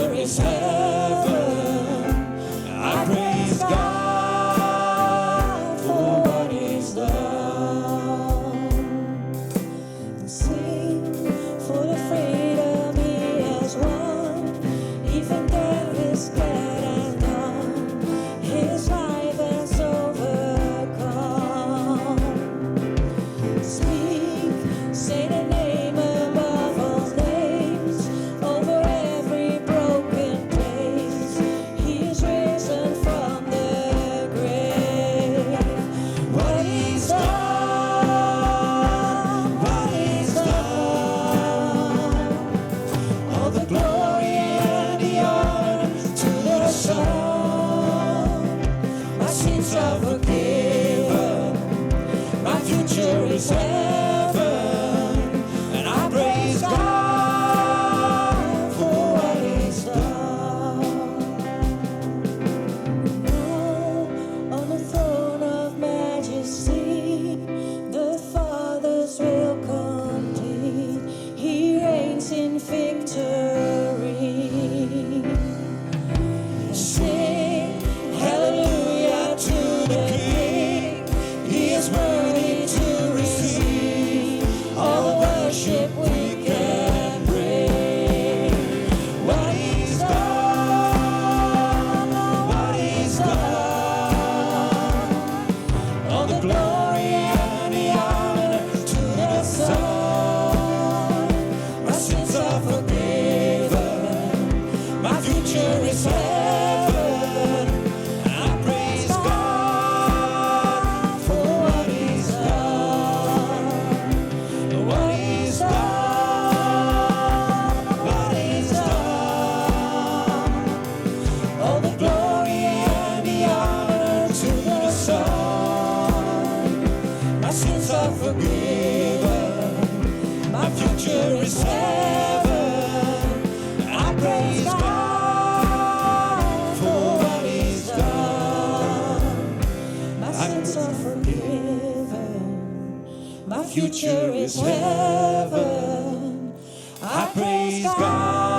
future is heaven. I praise God for what He's done. Sing for the freedom He has won. Even death is dead and gone. His life has overcome. Speak, say the name above all names, over every broken place. He is risen from the grave. What He's done, what He's done. All the glory and the honor to the Son. My sins are forgiven. My future is heaven, and I praise God for what He's done. Now, on the throne of majesty, the Father's will complete. He reigns in victory. Sing hallelujah to the King. He is worthy to receive all the worship we can bring. What He's done, what He's done. All the glory and the honor to the Son. My sins are forgiven. My future is heaven. And I praise God for what He's done. What He's done, what He's done. All the glory and the honor to the Son. My sins are forgiven. My future is heaven. I praise God for what He's done. My sins are forgiven. My future is heaven. I praise God.